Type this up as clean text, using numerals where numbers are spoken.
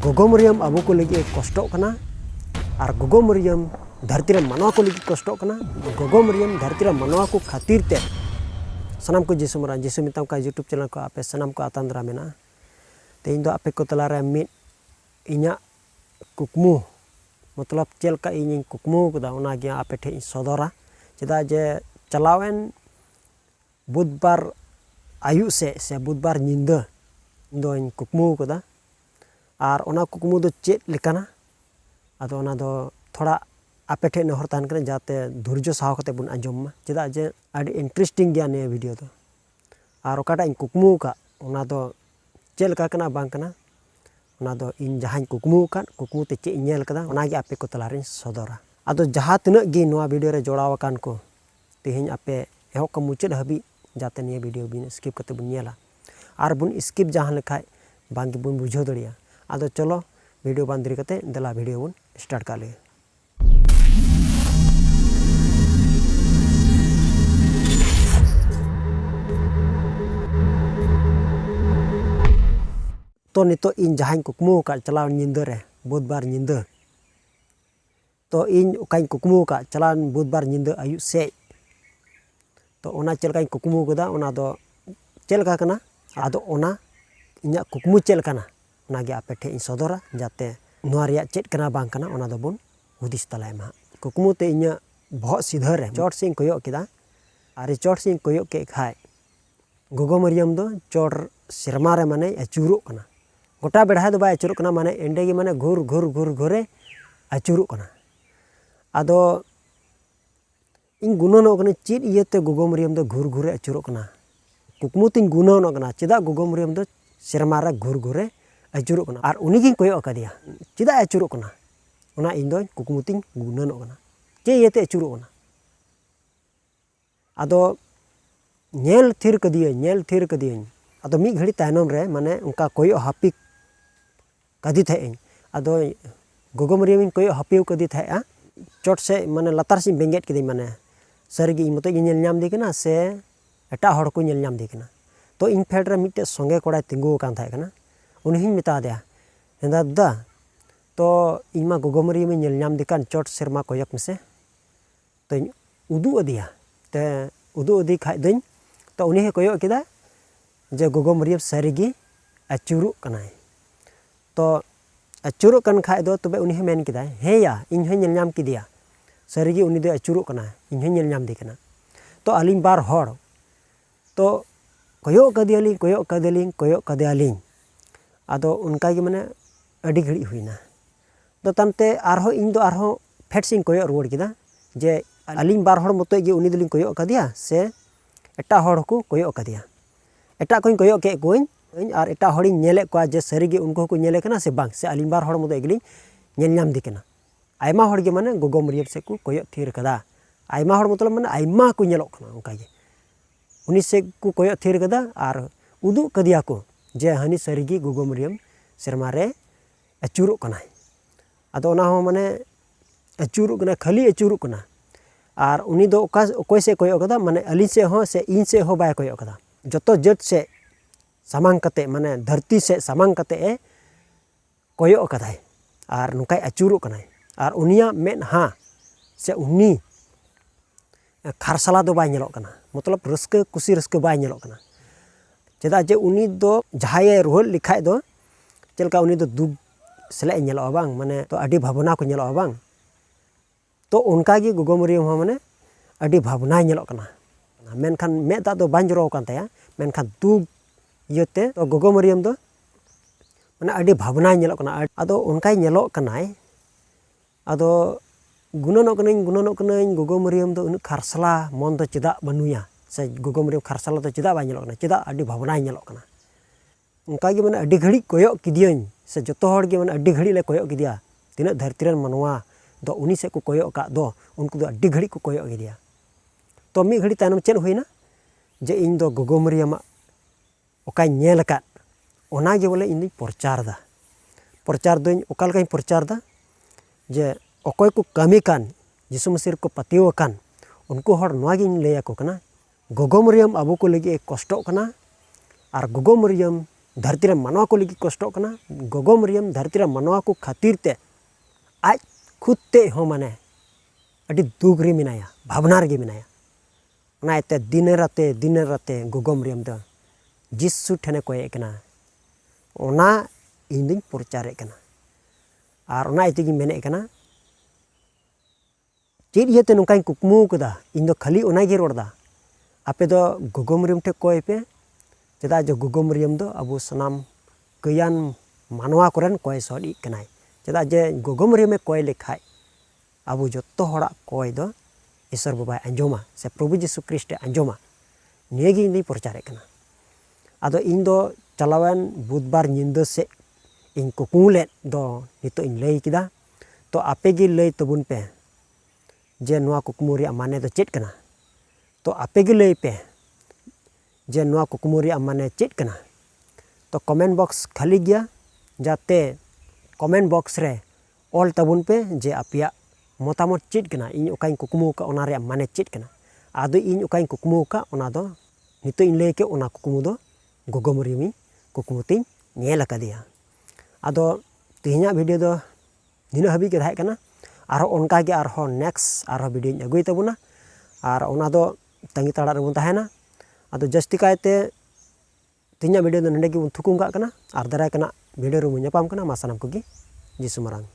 गोगो मरियम अबो को लगी कष्टों कना और गोगो मरियम धरती रे मनवा को लगी कष्टों कना। गोगो मरियम धरती रे मनवा को खातिर ते सनाम को जिसु मरा जिसु मिताम का यूट्यूब चैनल को आपे सनाम को आतांद्रा मेना तेज दो आपे को तला रे मिट इना कुकमु मतलब चेल का इन कुकमु कदा ओना गे आपे ठे सदरा चेदा जे चलावेन बुधवार आयु से बुधवार निंदा दो इन कुकमु कदा और ओना कुकमु दो चेत लेकाना आदो ओना दो थोड़ा आपे ठे नहर तान कने जाते धैर्य साह कते बुन आंजम चेदा जे आडी इंटरेस्टिंग गया ने वीडियो दो और ओकाटा इन कुकमु का ओना दो चेल का कना बांग कना ओना दो इन जहां कुकमु का कुकमु ते चे नेल कदा ओना गे आपे को तलारिन सदरा आदो जहां तिना गे नोआ वीडियो रे जोड़ाव कान को तेहिं आपे एहो का मुचेद हबी जाते ने वीडियो बिन स्किप करते बुन नेला और बुन स्किप जहां लेखाय बांग बुन बुझो दड़िया आदो चलो वीडियो बांधरी करते दला वीडियो बुन स्टार्ट का ले। तो नितो इन जहां कुकमु का चलाव निंदा रे बुधवार निंदा तो इन ओकाई कुकमु का चलाव बुधवार निंदा आयु से तो ओना चलकाई कुकमु कदा ओना दो चलका कना आदो ओना इना कुकमु चलकाना ओना गे आपे ठे इन सदरा जाते नोआ रिया चेत कना बांग कना ओना दो बुन हुदिस तलाय मा कुकमु ते इना बहुत सीधा रे चोट सिंह कोयो केदा आरे चोट सिंह कोयो के खाय गोगो मरियम दो चोट सिरमा रे माने अचुरो कना गोटा बेढ़ा दो बाय अचुरो कना माने एंडे गे माने घुर घुर घुर घुरे अचुरो कना आदो इन गुणनो कने चेत इयते गोगो मरियम दो घुर घुरे अचुरो कना कुकमु तिन गुणनो कना चेदा गोगो मरियम दो सिरमा रे घुर घुरे अचुरो कना और उनी गिन कोयो कदिया चेदा अचुरो कना ओना इन दो कुकमु तिन गुणनो कना चे इयते अचुरो कना आदो नेल थिर कदिया आदो मी घड़ी तायनम रे माने उनका कोयो हापी कदी थे आदो गोगो मरियम कोयो हापी कदी थे चोट से माने लतार से बेंगेट कदी माने सरगी मतो नेल नाम दी कना से एटा हड़ को नेल नाम दी कना तो इन फेड रे मिटे संगे कोड़ा तिंगु कान थाय कना उनी हिन मिता दया हेंदा दा तो इमा गोगो मरियम नेल नाम दी कान चोट सेरमा कोयक मसे तो उदु अदिया ते उदु अदी खाय दिन तो उनी हे कोयो केदा जे गोगो मरियम सरगी अचुरु कनाय तो अचुरु कन खाय दो तबे उनी हे मेन केदा हे या इन हे नेल नाम किदिया सरगी उनी दो अचुरु कना इन हे नेल नाम दी कना तो अलिन बार हड़ तो कोयो कदियालिन आदो उनका गे माने अडी घड़ी हुईना तो तमते आरहो इन दो आरहो फेट सिंग कोयो रुवाड़ किदा जे अलिन बार हड़ मतो गे उनी दलिन कोयो कदिया से एटा हड़ को कोयो कदिया एटा कोइन कोयो के कोइन और एटा हड़िन नेले को जे सरीगे उनको को नेले कना से बांग से अलिन बार हड़ मतो एगलिन नेल नाम दी कना आयमा हड़ गे माने गोगो मरियम से को कोयो थीर कदा आयमा हड़ मतलब माने आयमा को नेलो कना उनका गे उनी से को कोयो थीर कदा और उदु कदिया को जे हनी सरीगी गोगो मरियम सेरमा रे अचुरु कना आदो ओना हो माने अचुरु कना खाली अचुरु कना और उनी दो ओकोय से कोयो कदा माने अलिन से हो से इन से हो बाय कोयो कदा जतो जट से सामांग कते माने धरती से सामांग कते ए कोयो कदाय और नुकाय अचुरु कनाय और उनिया मेन हा से उनी खारसला दो बाय नेलो कना मतलब रस्के कुसी रस्के बाय नेलो कना चेदा जे उनी दो जहाये रोहल लिखाय दो चलका उनी दो दुग सले नेलो बांग माने तो अडी भावना को नेलो बांग तो उनका गे गोगो मरियम हो माने अडी भावना नेलो कना मेनखान मेदा दो बांजरो कान ताया मेनखान दुग इयते तो गोगो मरियम दो माने अडी भावना नेलो कना आदो उनकाय नेलो कनाय आदो गुणनो कनाई गोगो मरियम दो उन खारसला मन दो चेदा बनुया से गोगो मरियम खारसला दो चेदा बाय नेलो कना चेदा अडी भावना नेलो कना उनका गे माने अडी घड़ी कोयो किदियन से जतो हड़ गे माने अडी घड़ी ले कोयो किदिया तिना धरती रन मनवा दो उनी से को कोयो का दो उनको दो अडी घड़ी को कोयो किदिया तो मी घड़ी तायनम चेद हुईना जे इन दो गोगो मरियम ओकाय नेल का ओना गे बोले इन प्रचार दोኝ ओका लकाय प्रचार दा जे ओकोय को कमी कान यीशु मसीह को पतियो कान उनको हड़ नोआ गिन लेया को कना गोगो मरियम अबो को लगे कष्टो कना और गोगो मरियम धरती रे मानवा को लगी कष्टों कना गोगो मरियम धरती रे मानवा को खातिर ते आज खुद ते हो माने अड़ी दुख रे मिनाया भावना रे मिनाया ना एते दिन राते गोगो मरियम दो जिसु ठेने कोये कना ओना इन दिन प्रचारे कना और ओना इते मेने कना चेद इयाते नोंकाई कुकमु कदा इन दो खाली ओना गे रोड़ा आपे दो गोगो मरियम ठे कोय पे चेदा जो गोगो मरियम दो अबो सनाम कयान मानवा कोरेन कोय सॉडी कनाय चेदा जे गोगो मरियम कोय लेखाय अबो जत्तो होड़ा कोय दो ईश्वर बाबा अंजोमा से प्रभु जीसु ख्रिस्ट अंजोमा नियेगी इन प्रचारे कना आदो इन दो चलावन बुधवार निंदा से इन कुकमुले दो नितो इन लई किदा तो आपे गी लई तबुन पे जे नुआ कुकमु रे माने दो चेत कना तो आपे गी लई पे जे नुआ कुकमु रे माने चेत कना तो कमेंट बॉक्स खाली गया जाते कमेंट बॉक्स रे ऑल तबुन पे जे आपिया मतामत चेत कना इन ओकाई कुकमु का ओना रे माने चेत कना आदो इन ओकाई कुकमु का ओना दो नितो इन लई के ओना कुकमु दो गोगो मरियम कुकमुती नेल अकादिया आदो तेहना वीडियो दो निना हबी के थाहे कना आरो ओनका गे आरो नेक्स्ट आरो वीडियो अगुई तबुना और ओना दो तंगी ताड़ा रे बन ताहेना आदो जस्ती कायते तेहना वीडियो दो नंडे गे बन थुकुम का कना और दाराय कना वीडियो रे मुन ᱧᱟᱯᱟᱢ कना मा सानाम कोगी जिसु मरांग।